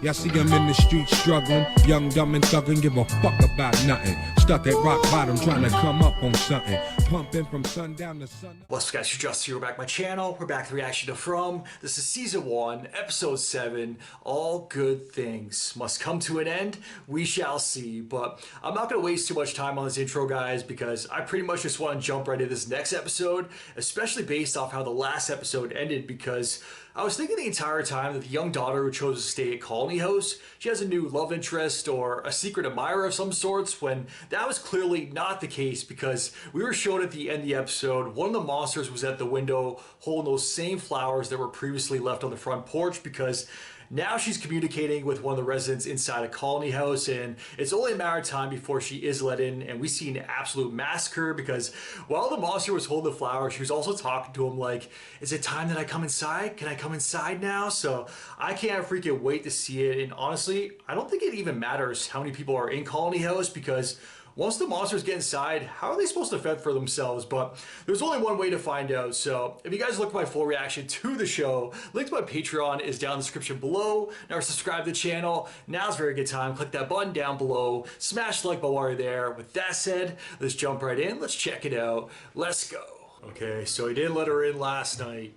Y'all see him in the streets struggling, young, dumb, and thuggin', give a fuck about nothing. Stuck at rock bottom, trying to come up on something. Pumping from sundown to sun. What's up, guys? You're just here. We're back at my channel. We're back with the reaction to From. This is season 1, episode 7. All good things must come to an end. We shall see. But I'm not going to waste too much time on this intro, guys, because I pretty much just want to jump right into this next episode, especially based off how the last episode ended, because I was thinking the entire time that the young daughter who chose to stay at Colony House, she has a new love interest or a secret admirer of some sorts, when that was clearly not the case, because we were shown at the end of the episode, one of the monsters was at the window holding those same flowers that were previously left on the front porch, because now she's communicating with one of the residents inside a Colony House, and it's only a matter of time before she is let in, and we see an absolute massacre, because while the monster was holding the flower, she was also talking to him like, is it time that I come inside? Can I come inside now? So I can't freaking wait to see it, and honestly, I don't think it even matters how many people are in Colony House, because once the monsters get inside, how are they supposed to fend for themselves? But there's only one way to find out. So if you guys look at my full reaction to the show, link to my Patreon is down in the description below. Now subscribe to the channel. Now's a very good time. Click that button down below. Smash the like button while you're there. With that said, let's jump right in. Let's check it out. Let's go. Okay, so he didn't let her in last night.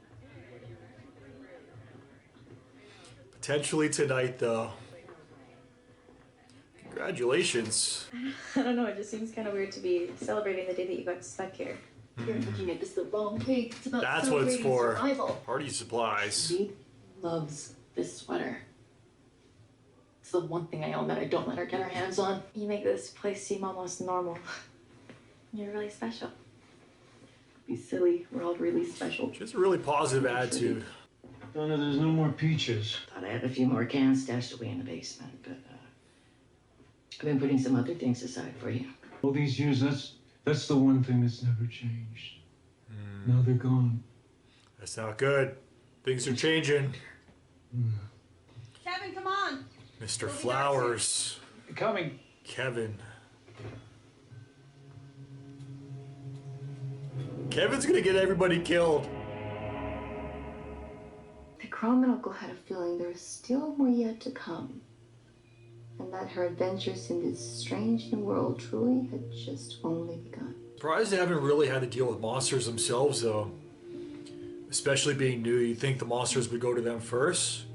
Potentially tonight, though. Congratulations. I don't know, it just seems kind of weird to be celebrating the day that you got stuck here. You're looking at this the wrong way. It's about That's what it's for. Survival. Party supplies. She loves this sweater. It's the one thing I own that I don't let her get her hands on. You make this place seem almost normal. You're really special. Be silly. We're all really special. She has a really positive attitude. Donna, there's no more peaches. Thought I had a few more cans stashed away in the basement, but I've been putting some other things aside for you. All these years, that's the one thing that's never changed. Now they're gone. That's not good. Things are changing. Kevin, come on. Mr. Flowers. Coming. Kevin. Kevin's gonna get everybody killed. The Crown uncle had a feeling there was still more yet to come, and that her adventures in this strange new world truly had just only begun. Surprised they haven't really had to deal with monsters themselves, though. Especially being new, you'd think the monsters would go to them first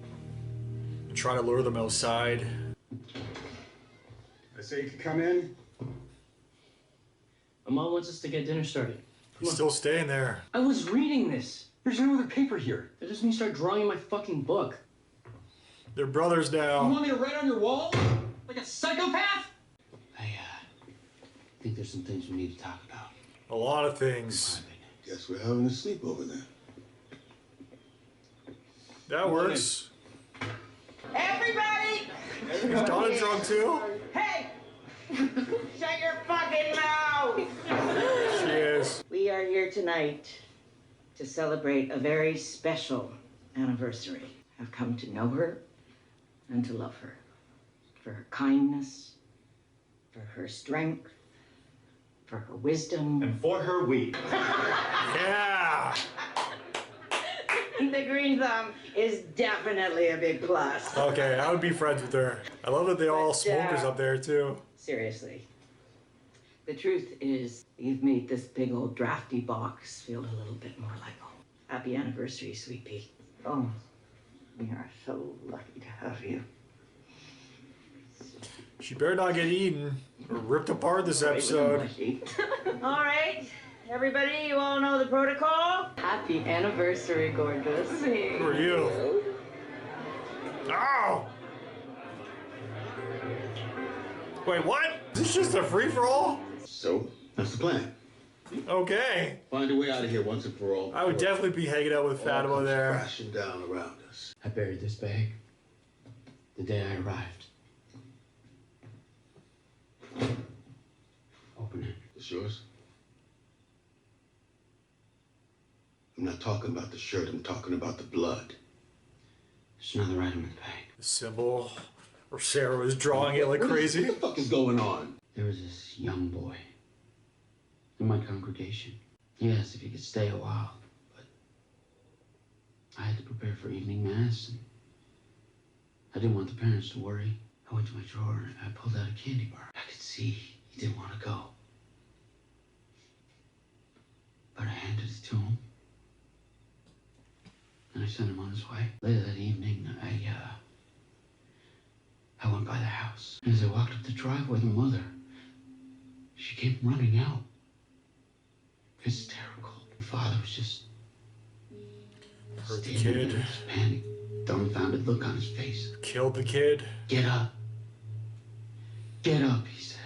and try to lure them outside. I say you can come in. My mom wants us to get dinner started. He's still staying there. I was reading this. There's no other paper here. That doesn't mean start drawing in my fucking book. They're brothers You now. want me to write on your wall? Like a psychopath? I think there's some things we need to talk about. A lot of things. Guess we're having a sleepover then. That works. Everybody! Is Donna drunk too? Hey! Shut your fucking mouth! She is. We are here tonight to celebrate a very special anniversary. I've come to know her and to love her. For her kindness, for her strength, for her wisdom. And for her weed. Yeah. The green thumb is definitely a big plus. Okay, I would be friends with her. I love that they all smokers up there too. Seriously. The truth is, you've made this big old drafty box feel a little bit more like home. Happy anniversary, sweet pea. Oh, we are so lucky to have you. She better not get eaten or ripped apart this episode. All right, everybody, you all know the protocol? Happy anniversary, gorgeous. Who are you? Ow! Wait, what? Is this just a free-for-all? So, that's the plan. Okay. Find a way out of here once and for all. I would definitely be hanging out with Fatima there. Crashing down around us. I buried this bag the day I arrived. Open it. It's yours? I'm not talking about the shirt, I'm talking about the blood. There's another item in the bag. The symbol. Or Sarah was drawing it like crazy. What the fuck is going on? There was this young boy in my congregation. He asked if he could stay a while, but I had to prepare for evening mass. And I didn't want the parents to worry. I went to my drawer and I pulled out a candy bar. I could see he didn't want to go. But I handed it to him. And I sent him on his way. Later that evening, I went by the house. And as I walked up the driveway, the mother, she came running out. Hysterical. The father was just Hurt the standing kid. there, this panic, dumbfounded look on his face. Killed the kid. Get up. Get up, he said.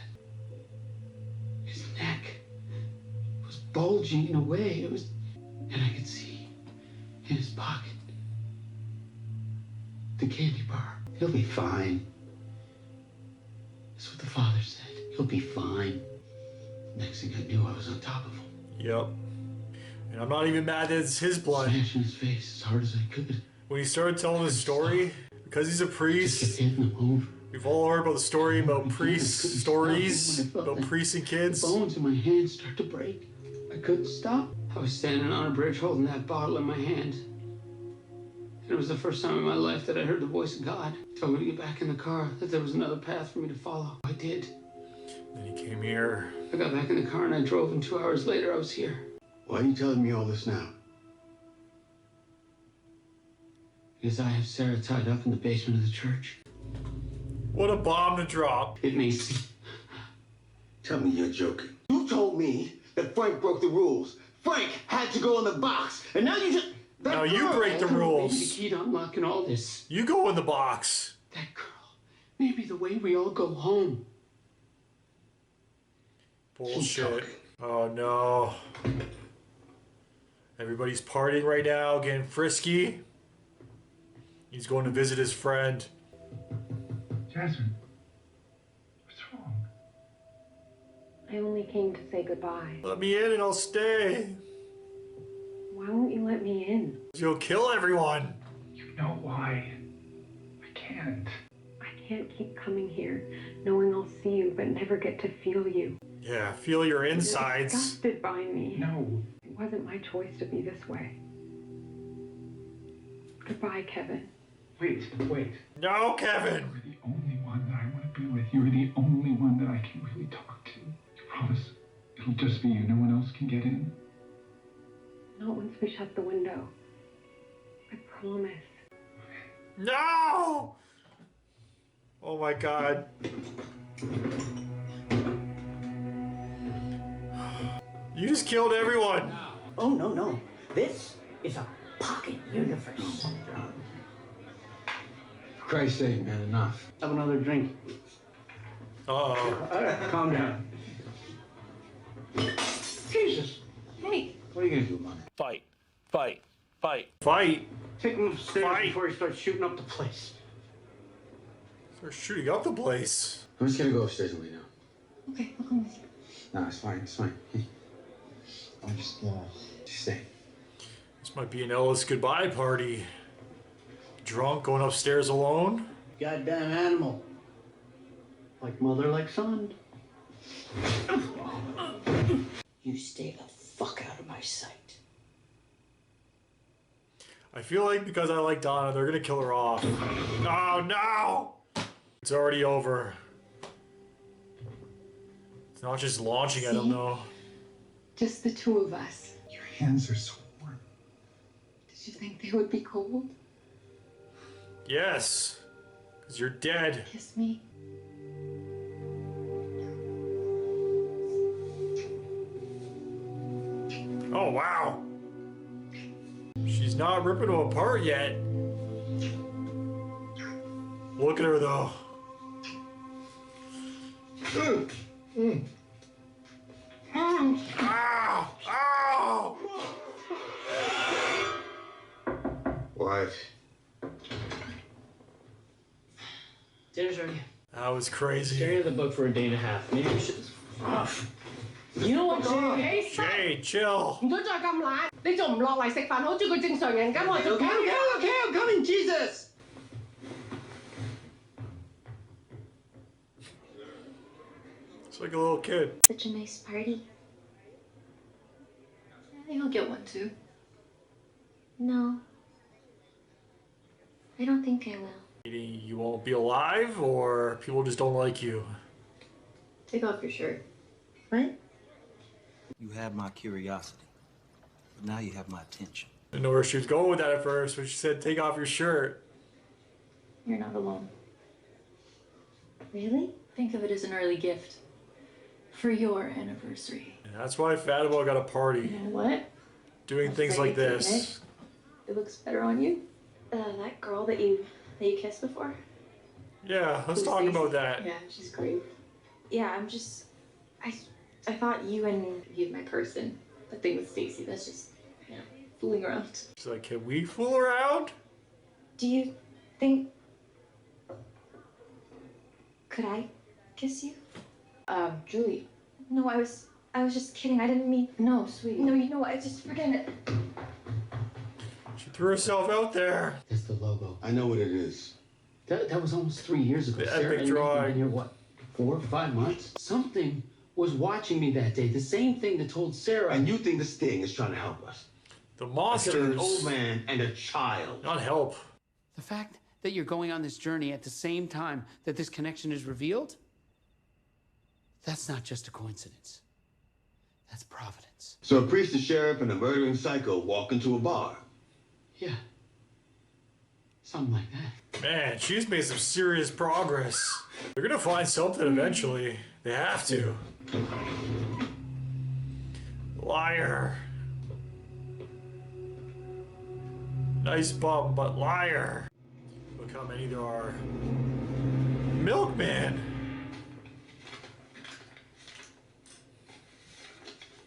His neck was bulging away. It was, and I could see in his pocket the candy bar. He'll be fine. That's what the father said. He'll be fine. Next thing I knew, I was on top of him. Yep. And I'm not even mad that it's his blood. Smashing his face as hard as I could. When he started telling his story, because he's a Just kept priest, hitting him over. we've all heard about the story about priests, stories about priests and kids. The bones in my hands start to break. I couldn't stop. I was standing on a bridge holding that bottle in my hand. And it was the first time in my life that I heard the voice of God. He told me to get back in the car, that there was another path for me to follow. I did. Then he came here. I got back in the car and I drove, and 2 hours later I was here. Why are you telling me all this now? Because I have Sarah tied up in the basement of the church. What a bomb to drop. It makes... Tell me you're joking. You told me that Frank broke the rules. Frank had to go in the box. And now you just... Now you break the Maybe the rules. key to unlocking all this. You go in the box. That girl. Maybe the way we all go home. Bullshit. Oh no. Everybody's partying right now, getting frisky. He's going to visit his friend. Jasmine, what's wrong? I only came to say goodbye. Let me in and I'll stay. Why won't you let me in? You'll kill everyone. You know why? I can't. I can't keep coming here, knowing I'll see you, but never get to feel you. Yeah, feel your You're insides. disgusted by me. No. It wasn't my choice to be this way. Goodbye, Kevin. Wait. No, Kevin. You're the only one that I want to be with. You're the only one that I can really talk to. You promise it'll just be you. No one else can get in? Not once we shut the window. I promise. No! Oh my god. You just killed everyone. Oh, no. This is a pocket universe. For Christ's sake, man, enough. Have another drink. Uh-oh. Calm down. Jesus. Hey! What are you gonna do about it? Fight. Fight. Take him upstairs Fight. before he starts shooting up the place. They're shooting up the place. I'm just gonna go upstairs and lay down. Okay, I'll come with you. No, it's fine. I'll just stay. This might be an Ellis goodbye party. Drunk, going upstairs alone. Goddamn animal. Like mother, like son. You stay the fuck out of my sight. I feel like because I like Donna, they're gonna kill her off. Oh no! It's already over. It's not just launching at him though. Just the two of us. Your hands are so warm. Did you think they would be cold? Yes. Because you're dead. Kiss me. Oh wow. She's not ripping him apart yet. Look at her though. Ow! Ow! What? Dinner's ready. That was crazy. Staring at the book for a day and a half. Maybe we should. You know what, Jay? Jay, chill. 唔准再咁懶，你仲唔落嚟食飯，好似個正常人咁，我做 Okay, I'm coming, Jesus! It's like a little kid. Such a nice party. I think I'll get one too. No. I don't think I will. You won't be alive, or people just don't like you? Take off your shirt. What? You had my curiosity, but now you have my attention. I didn't know where she was going with that at first, but she said, take off your shirt. You're not alone. Really? Think of it as an early gift for your anniversary. And that's why Fatima got a party. You know what? Doing things like this. It looks better on you. That girl that you kissed before? Yeah, let's talk about that. Yeah, she's great. Yeah, I thought you'd my person. The thing with Stacy, that's just, fooling around. She's like, can we fool around? Do you think... Could I kiss you? Julie. No, I was just kidding. I didn't mean... No, sweetie. No, you know what? Just forget it. She threw herself out there. That's the logo. I know what it is. That was almost 3 years ago. The Sarah, epic and you've drawing. been here, what, 4 or 5 months? Something was watching me that day. The same thing that told Sarah. And you think this thing is trying to help us? The I killed monsters. an old man and a child. Not help. The fact that you're going on this journey at the same time that this connection is revealed, that's not just a coincidence. That's providence. So a priest, a sheriff, and a murdering psycho walk into a bar. Yeah. Something like that. Man, she's made some serious progress. They're gonna find something eventually. They have to. Liar. Nice bum, but liar. Look how many there are. Milkman.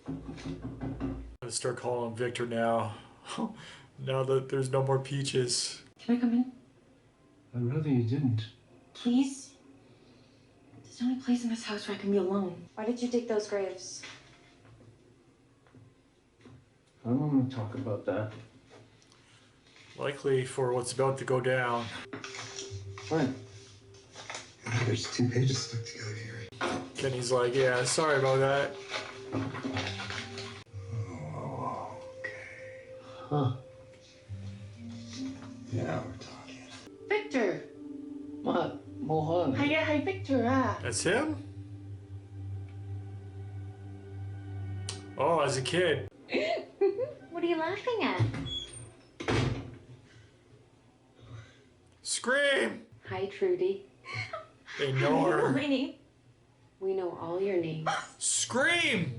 I'm gonna start calling him Victor now. Now that there's no more peaches. Can I come in? I'd rather you didn't. Please? It's the only place in this house where I can be alone. Why did you dig those graves? I don't want to talk about that. Likely for what's about to go down. Fine. There's 2 pages stuck together here. Kenny's like, yeah, sorry about that. Oh, okay. Huh. Now we're talking. Victor! What? Mohan. Hi, Victor. Ah. That's him? Oh, as a kid. What are you laughing at? Scream! Hi, Trudy. They know her. My name. We know all your names. Scream!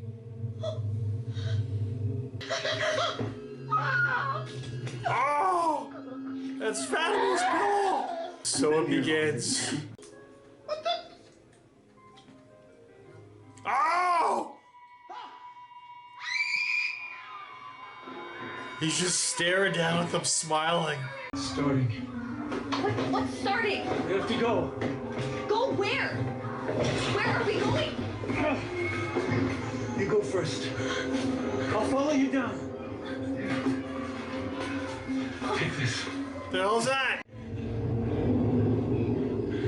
Oh! That's Fatima's pillow! So it begins. Oh! He's just staring down at them, smiling. Starting. What's starting? We have to go. Go where? Where are we going? You go first. I'll follow you down. Take this. The hell's that?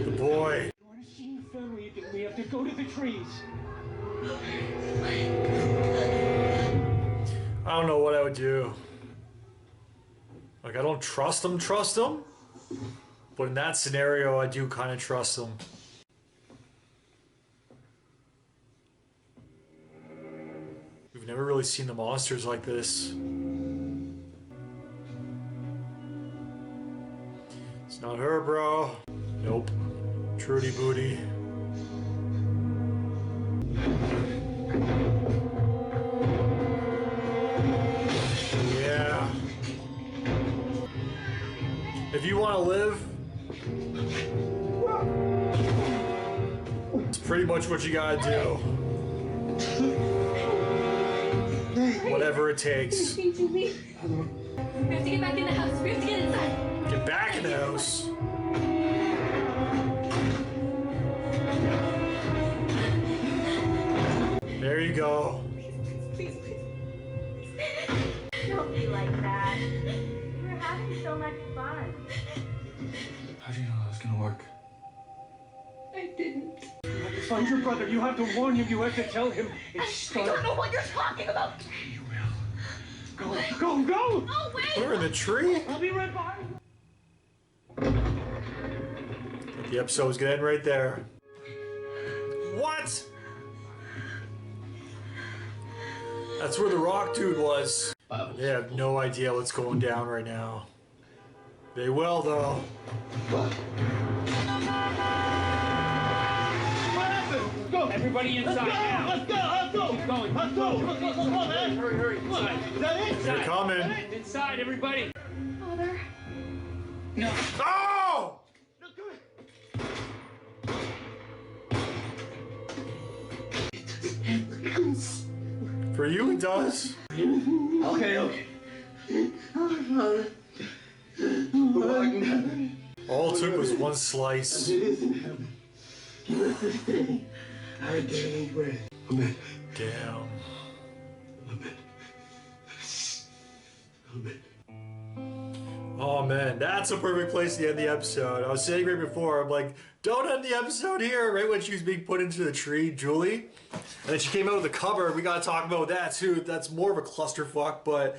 The boy. You want to see your family again? We have to go to the trees. I don't know what I would do. Like, I don't trust him, but in that scenario, I do kind of trust him. We've never really seen the monsters like this. It's not her, bro. Nope. Trudy Booty. Yeah. If you want to live, it's pretty much what you gotta do. Whatever it takes. We have to get back in the house. We have to get inside. Get back in the house. There you go. Please. Don't be like that. We're having so much fun. How do you know that was gonna work? I didn't. You have to find your brother. You have to warn him. You have to tell him. I don't know what you're talking about. You will. Go! Oh, wait! We're in the tree. I'll be right behind you. The episode's gonna end right there. What? That's where the rock dude was. They have no idea what's going down right now. They will, though. What? What happened? Let's go. Everybody inside now. Let's go. Let's go. Keep going. Let's go. Let's go, man. Hurry. Come on. Inside. Is that it? They're coming. Inside, everybody. Father. No. Oh! No, come here. For you, it does. Okay. All it took was one slice. It is in heaven. Give us this day our daily bread. Amen. Damn. Amen. Amen. Oh man, that's a perfect place to end the episode. I was saying right before, I'm like, don't end the episode here, right when she was being put into the tree, Julie. And then she came out of the cupboard. We gotta talk about that too. That's more of a clusterfuck, but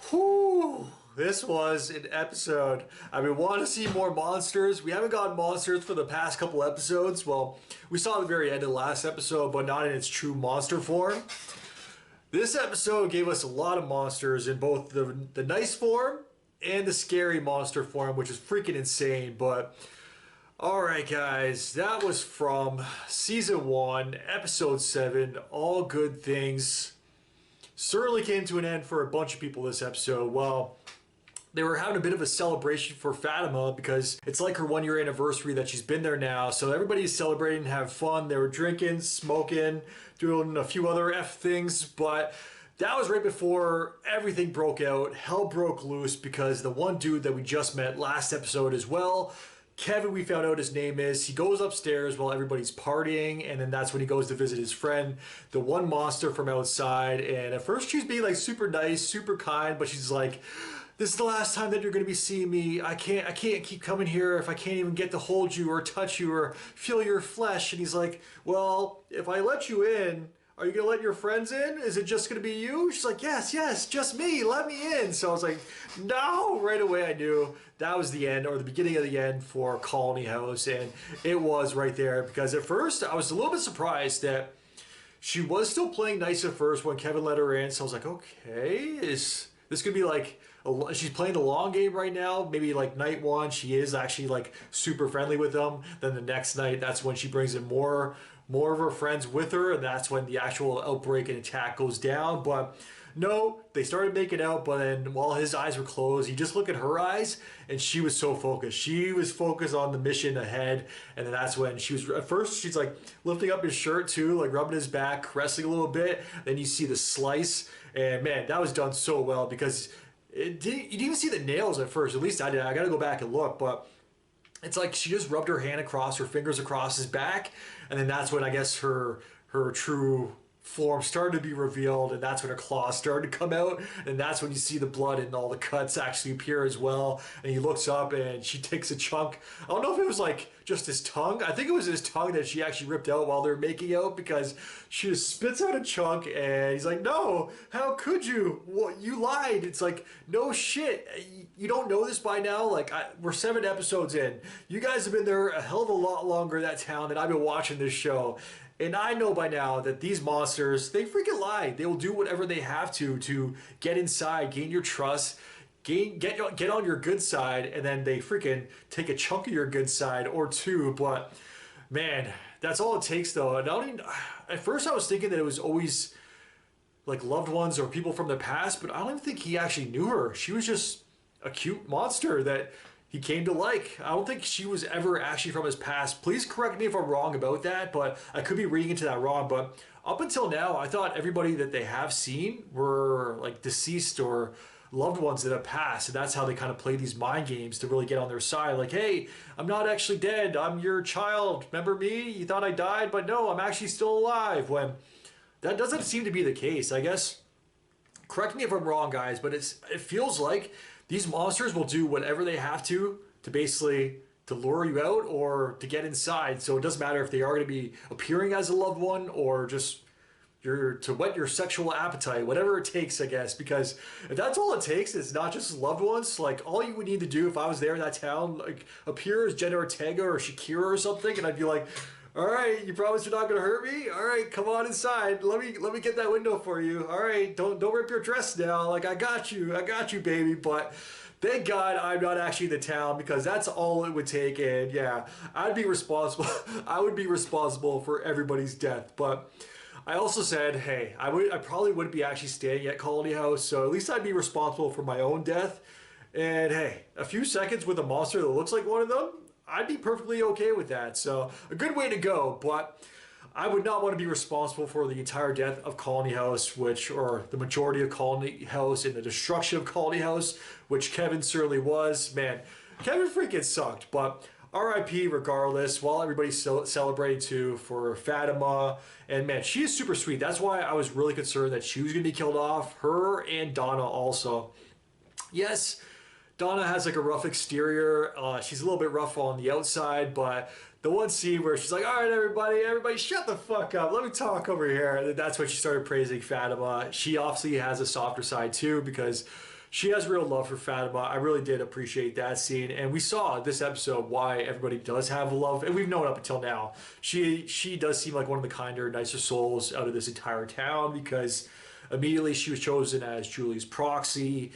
whew, this was an episode. I mean, want to see more monsters? We haven't gotten monsters for the past couple episodes. Well, we saw the very end of the last episode, but not in its true monster form. This episode gave us a lot of monsters in both the nice form and the scary monster form, which is freaking insane. But alright guys, that was from season 1 episode 7, All Good Things. Certainly came to an end for a bunch of people this episode. Well, they were having a bit of a celebration for Fatima because it's like her 1-year anniversary that she's been there now. So everybody's celebrating, having fun. They were drinking, smoking, doing a few other F things, but that was right before everything broke out. Hell broke loose because the one dude that we just met last episode as well, Kevin, we found out his name is, he goes upstairs while everybody's partying, and then that's when he goes to visit his friend, the one monster from outside. And at first she's being like super nice, super kind, but she's like, this is the last time that you're going to be seeing me. I can't keep coming here if I can't even get to hold you or touch you or feel your flesh. And he's like, well, if I let you in, are you going to let your friends in? Is it just going to be you? She's like, yes, just me. Let me in. So I was like, no. Right away I knew that was the end or the beginning of the end for Colony House. And it was right there because at first I was a little bit surprised that she was still playing nice at first when Kevin let her in. So I was like, okay, is this going to be like, she's playing the long game right now. Maybe like night 1, she is actually like super friendly with them. Then the next night, that's when she brings in more of her friends with her, and that's when the actual outbreak and attack goes down. But no, they started making out, but then while his eyes were closed, you just look at her eyes, and she was so focused. She was focused on the mission ahead, and then that's when she was, at first, she's like lifting up his shirt too, like rubbing his back, caressing a little bit. Then you see the slice, and man, that was done so well because you didn't even see the nails at first. At least I did. I gotta go back and look, but it's like she just rubbed her hand across, her fingers across his back, and then that's when I guess her true form started to be revealed, and that's when her claws started to come out, and that's when you see the blood and all the cuts actually appear as well. And he looks up and she takes a chunk. I don't know if it was like just his tongue. I think it was his tongue that she actually ripped out while they were making out, because she just spits out a chunk and he's like, no, how could you? Well, you lied. It's like, no shit. You don't know this by now? Like, we're 7 episodes in. You guys have been there a hell of a lot longer in that town than I've been watching this show. And I know by now that these monsters, they freaking lie. They will do whatever they have to get inside, gain your trust, get on your good side, and then they freaking take a chunk of your good side or two. But man, that's all it takes though. And at first I was thinking that it was always like loved ones or people from the past, but I don't even think he actually knew her. She was just a cute monster that he came to like. I don't think she was ever actually from his past. Please correct me if I'm wrong about that, but I could be reading into that wrong. But up until now, I thought everybody that they have seen were like deceased or loved ones that have passed. And that's how they kind of play these mind games to really get on their side. Like, hey, I'm not actually dead. I'm your child. Remember me? You thought I died, but no, I'm actually still alive. When that doesn't seem to be the case, I guess. Correct me if I'm wrong, guys, but it feels like these monsters will do whatever they have to basically to lure you out or to get inside. So it doesn't matter if they are going to be appearing as a loved one or just to whet your sexual appetite, whatever it takes, I guess. Because if that's all it takes, it's not just loved ones. Like all you would need to do if I was there in that town, like appear as Jenna Ortega or Shakira or something, and I'd be like, all right, you promise you're not gonna hurt me? All right, come on inside. Let me get that window for you. All right, don't rip your dress now. Like I got you, baby. But thank God I'm not actually in the town, because that's all it would take. And yeah, I'd be responsible. I would be responsible for everybody's death. But I also said, hey, I probably wouldn't be actually staying at Colony House, so at least I'd be responsible for my own death. And hey, a few seconds with a monster that looks like one of them, I'd be perfectly okay with that. So a good way to go, but I would not want to be responsible for the entire death of Colony House, or the majority of Colony House and the destruction of Colony House, which Kevin certainly was. Man, Kevin freaking sucked, but RIP regardless, while everybody's celebrating too for Fatima. And man, she is super sweet. That's why I was really concerned that she was going to be killed off. Her and Donna also. Yes, Donna has like a rough exterior. She's a little bit rough on the outside, but the one scene where she's like, all right, everybody shut the fuck up. Let me talk over here. And that's when she started praising Fatima. She obviously has a softer side too, because she has real love for Fatima. I really did appreciate that scene. And we saw this episode why everybody does have love. And we've known up until now. She does seem like one of the kinder, nicer souls out of this entire town, because immediately she was chosen as Julie's proxy.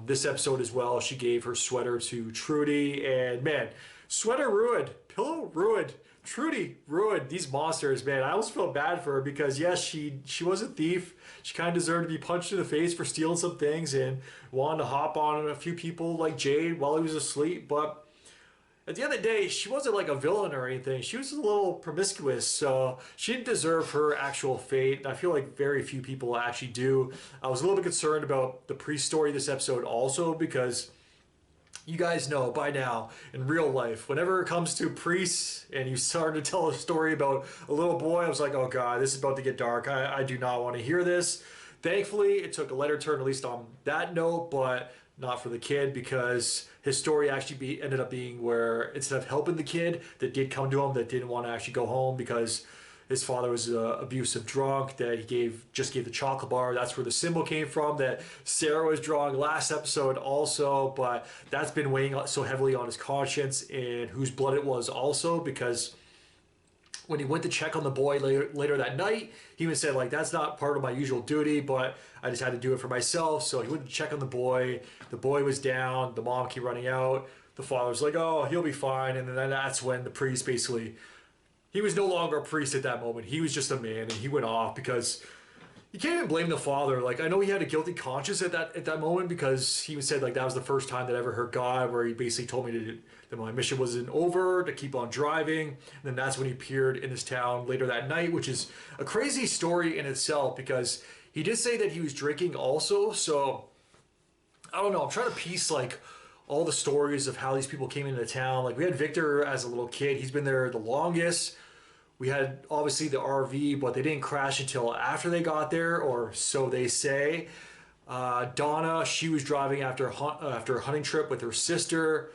This episode as well, she gave her sweater to Trudy. And man, sweater ruined, pillow ruined, Trudy ruined. These monsters, man. I almost felt bad for her, because yes, she was a thief. She kind of deserved to be punched in the face for stealing some things and wanted to hop on a few people like Jade while he was asleep. But at the end of the day, she wasn't like a villain or anything. She was a little promiscuous, so she didn't deserve her actual fate. And I feel like very few people actually do. I was a little bit concerned about the priest story this episode also, because you guys know by now, in real life, whenever it comes to priests and you start to tell a story about a little boy, I was like, oh God, this is about to get dark. I do not want to hear this. Thankfully, it took a lighter turn, at least on that note, but not for the kid, because his story actually ended up being where instead of helping the kid that did come to him, that didn't want to actually go home because his father was an abusive drunk, that he just gave the chocolate bar. That's where the symbol came from that Sarah was drawing last episode also, but that's been weighing so heavily on his conscience and whose blood it was also, because when he went to check on the boy later that night, he even said, like, that's not part of my usual duty, but I just had to do it for myself. So he went to check on the boy. The boy was down. The mom came running out. The father was like, oh, he'll be fine. And then that's when the priest basically, he was no longer a priest at that moment. He was just a man, and he went off, because you can't even blame the father. Like, I know he had a guilty conscience at that moment, because he said, like, that was the first time that I ever heard God, where he basically told me that my mission wasn't over, to keep on driving. And then that's when he appeared in this town later that night, which is a crazy story in itself, because he did say that he was drinking also. So I don't know. I'm trying to piece like all the stories of how these people came into town. Like, we had Victor as a little kid. He's been there the longest. We had obviously the RV, but they didn't crash until after they got there, or so they say. Donna, she was driving after a hunting trip with her sister.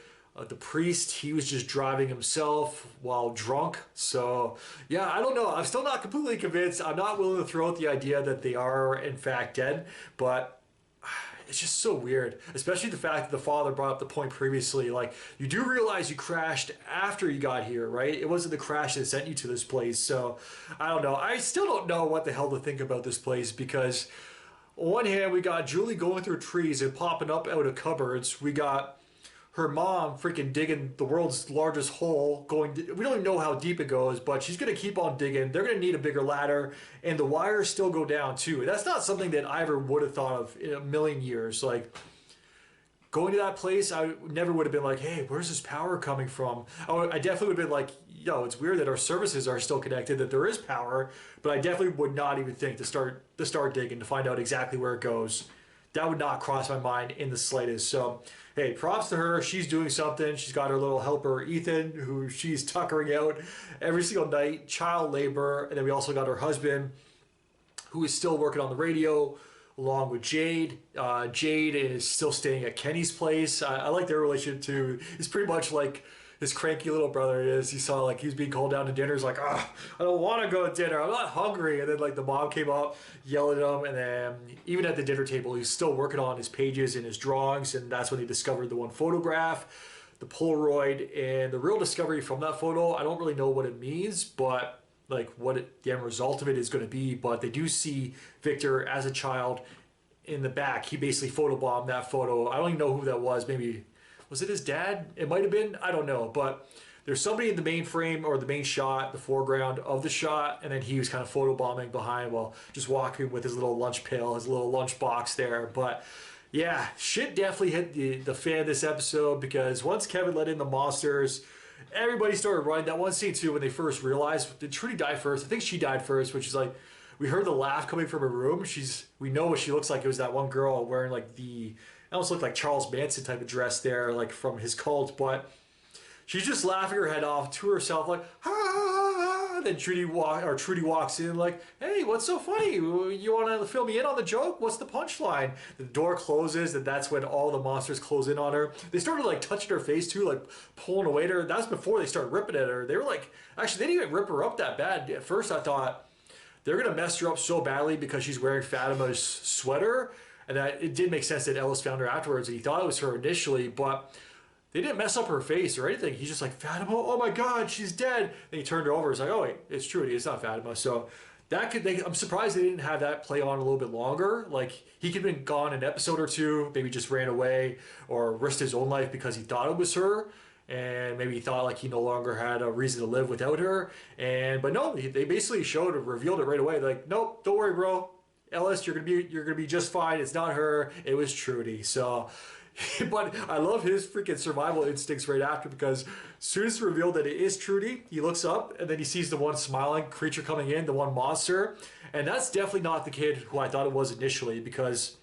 The priest, he was just driving himself while drunk. So yeah, I don't know. I'm still not completely convinced. I'm not willing to throw out the idea that they are in fact dead, but it's just so weird, especially the fact that the father brought up the point previously. Like, you do realize you crashed after you got here, right? It wasn't the crash that sent you to this place. So I don't know. I still don't know what the hell to think about this place, because on one hand, we got Julie going through trees and popping up out of cupboards. We got her mom freaking digging the world's largest hole, we don't even know how deep it goes, but she's going to keep on digging. They're going to need a bigger ladder, and the wires still go down too. That's not something that I ever would have thought of in a million years. Like, going to that place, I never would have been like, hey, where's this power coming from? I definitely would have been like, yo, it's weird that our services are still connected, that there is power, but I definitely would not even think to start digging to find out exactly where it goes. That would not cross my mind in the slightest. So, hey, props to her. She's doing something. She's got her little helper, Ethan, who she's tuckering out every single night, child labor. And then we also got her husband, who is still working on the radio, along with Jade. Jade is still staying at Kenny's place. I like their relationship too. It's pretty much like his cranky little brother is. He saw like he was being called down to dinner. He's like, I don't want to go to dinner. I'm not hungry. And then like the mom came up, yelled at him, and then even at the dinner table, he's still working on his pages and his drawings. And that's when they discovered the one photograph, the Polaroid, and the real discovery from that photo. I don't really know what it means, but like the end result of it is going to be. But they do see Victor as a child in the back. He basically photobombed that photo. I don't even know who that was. Maybe was it his dad? It might have been. I don't know. But there's somebody in the main frame or the main shot, the foreground of the shot, and then he was kind of photobombing behind while just walking with his little lunch pail, his little lunch box there. But yeah, shit definitely hit the fan this episode, because once Kevin let in the monsters, everybody started running. That one scene too, when they first realized, did Trudy die first? I think she died first, which is like, we heard the laugh coming from her room. We know what she looks like. It was that one girl wearing like it almost looked like Charles Manson type of dress there, like from his cult, but she's just laughing her head off to herself, like, ha. Then Trudy walks in, like, hey, what's so funny? You want to fill me in on the joke? What's the punchline? The door closes, and that's when all the monsters close in on her. They started like touching her face too, like pulling away at her. That was before they started ripping at her. They were like, actually, they didn't even rip her up that bad. At first, I thought they're gonna mess her up so badly because she's wearing Fatima's sweater, and that it did make sense that Ellis found her afterwards. And he thought it was her initially, but they didn't mess up her face or anything. He's just like, Fatima, oh my God, she's dead. Then he turned her over. He's like, oh wait, it's Trudy, it's not Fatima. So I'm surprised they didn't have that play on a little bit longer. Like, he could have been gone an episode or two, maybe just ran away or risked his own life because he thought it was her. And maybe he thought like he no longer had a reason to live without her. But no, they basically revealed it right away. They're like, nope, don't worry, bro. Ellis, you're gonna be just fine. It's not her. It was Trudy. So, but I love his freaking survival instincts right after, because as soon as it's revealed that it is Trudy, he looks up and then he sees the one smiling creature coming in, the one monster. And that's definitely not the kid who I thought it was initially, because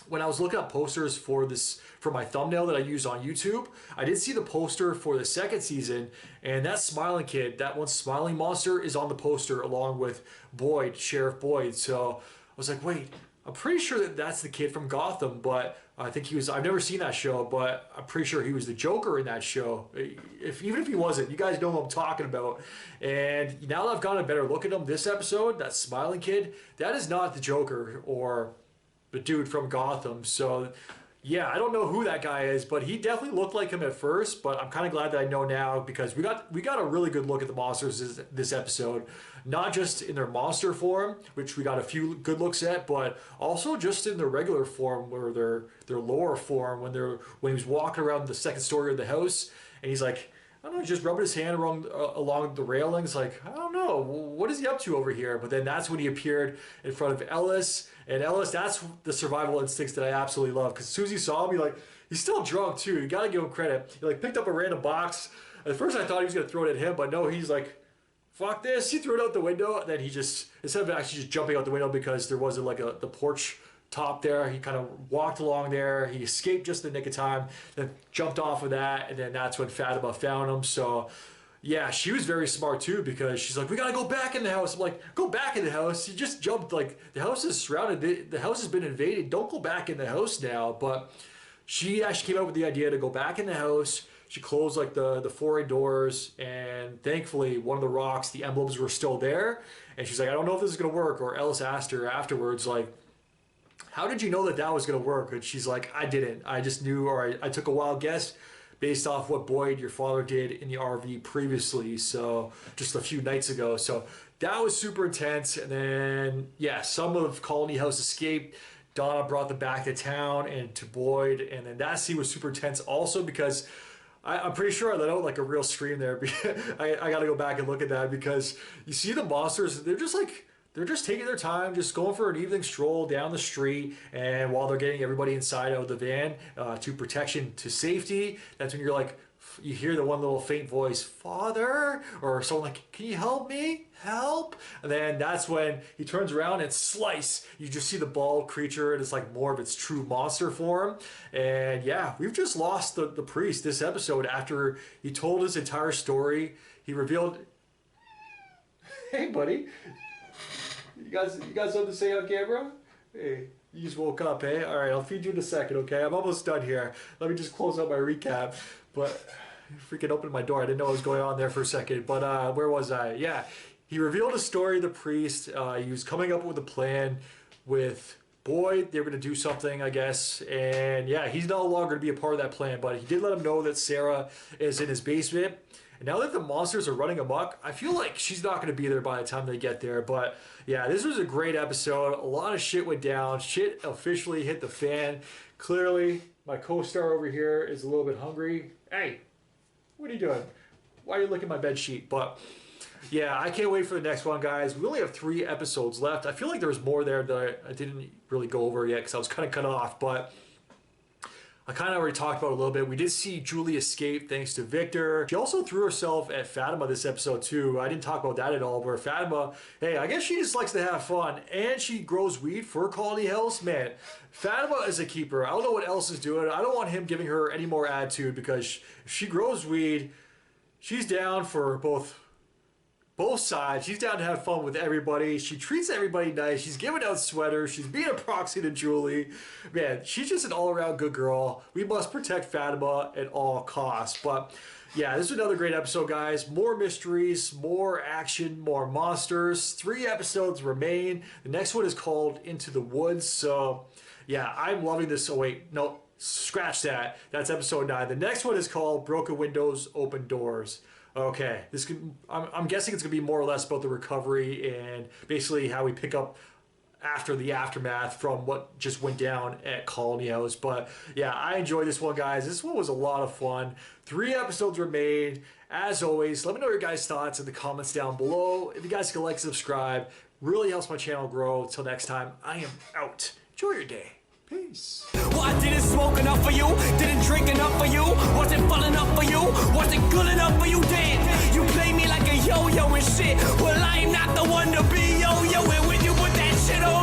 when I was looking up posters for my thumbnail that I use on YouTube, I did see the poster for the second season, and that smiling kid, that one smiling monster, is on the poster along with Boyd, Sheriff Boyd. So I was like, wait, I'm pretty sure that's the kid from Gotham, but I think I've never seen that show, but I'm pretty sure he was the Joker in that show. Even if he wasn't, you guys know who I'm talking about. And now that I've gotten a better look at him this episode, that smiling kid, that is not the Joker or the dude from Gotham. So yeah, I don't know who that guy is, but he definitely looked like him at first. But I'm kind of glad that I know now, because we got a really good look at the monsters this episode, not just in their monster form, which we got a few good looks at, but also just in their regular form, or their lower form, when he was walking around the second story of the house, and he's like, I don't know, just rubbing his hand along the railings, like, I don't know, what is he up to over here? But then that's when he appeared in front of Ellis. And Ellis, that's the survival instincts that I absolutely love. Because as soon as he saw him, he's still drunk too. You gotta give him credit. He picked up a random box. At first I thought he was gonna throw it at him, but no, he's like, fuck this. He threw it out the window. And then he just, instead of actually just jumping out the window because there wasn't the porch top there, he kind of walked along there. He escaped just in the nick of time, then jumped off of that, and then that's when Fatima found him. So yeah, she was very smart too, because she's like, we gotta go back in the house. I'm like, go back in the house? You just jumped, the house is surrounded, the house has been invaded, don't go back in the house now. But she actually came up with the idea to go back in the house. She closed the four doors, and thankfully one of the rocks, the emblems were still there. And she's like, I don't know if this is gonna work. Or Ellis asked her afterwards, like, how did you know that was gonna work? And she's like, I didn't. I just knew, or I took a wild guess based off what Boyd, your father, did in the RV previously, so just a few nights ago. So that was super intense. And then, yeah, some of Colony House escaped. Donna brought them back to town and to Boyd. And then that scene was super intense also, because I'm pretty sure I let out a real scream there. I got to go back and look at that, because you see the monsters, they're just taking their time, just going for an evening stroll down the street, and while they're getting everybody inside out of the van to protection, to safety, that's when you hear the one little faint voice, Father, or someone like, can you help me? Help? And then that's when he turns around and slice. You just see the bald creature, and it's more of its true monster form. And yeah, we've just lost the priest this episode after he told his entire story. He revealed, hey buddy, you guys something to say on camera? Hey, you just woke up, eh? All right, I'll feed you in a second, okay? I'm almost done here. Let me just close out my recap. But freaking opened my door. I didn't know what was going on there for a second. But where was I? Yeah, he revealed a story of the priest. He was coming up with a plan with Boyd. They were going to do something, I guess. And yeah, he's no longer going to be a part of that plan. But he did let him know that Sarah is in his basement. And now that the monsters are running amok, I feel like she's not going to be there by the time they get there. But yeah, this was a great episode. A lot of shit went down. Shit officially hit the fan. Clearly, my co-star over here is a little bit hungry. Hey, what are you doing? Why are you licking my bed sheet? But yeah, I can't wait for the next one, guys. We only have 3 episodes left. I feel like there was more there that I didn't really go over yet because I was kind of cut off. But I kind of already talked about it a little bit. We did see Julie escape thanks to Victor. She also threw herself at Fatima this episode too. I didn't talk about that at all, where Fatima, hey, I guess she just likes to have fun. And she grows weed for Colony Hills. Man, Fatima is a keeper. I don't know what else is doing. I don't want him giving her any more attitude because if she grows weed, she's down for both sides. She's down to have fun with everybody. She treats everybody nice. She's giving out sweaters. She's being a proxy to Julie. Man, she's just an all-around good girl. We must protect Fatima at all costs. But yeah, this is another great episode, guys. More mysteries, more action, more monsters. 3 episodes remain. The next one is called Into the Woods. So yeah, I'm loving this. Oh wait, no, scratch that. That's episode 9. The next one is called Broken Windows, Open Doors. Okay, I'm guessing it's going to be more or less about the recovery and basically how we pick up after the aftermath from what just went down at Colony House. But yeah, I enjoyed this one, guys. This one was a lot of fun. 3 episodes were made. As always, let me know your guys' thoughts in the comments down below. If you guys can like, subscribe, really helps my channel grow. Until next time, I am out. Enjoy your day. Peace. Well, I didn't smoke enough for you, didn't drink enough for you, wasn't fun enough for you, wasn't good enough for you, damn. You play me like a yo-yo and shit. Well, I ain't not the one to be yo-yoing when you put that shit on.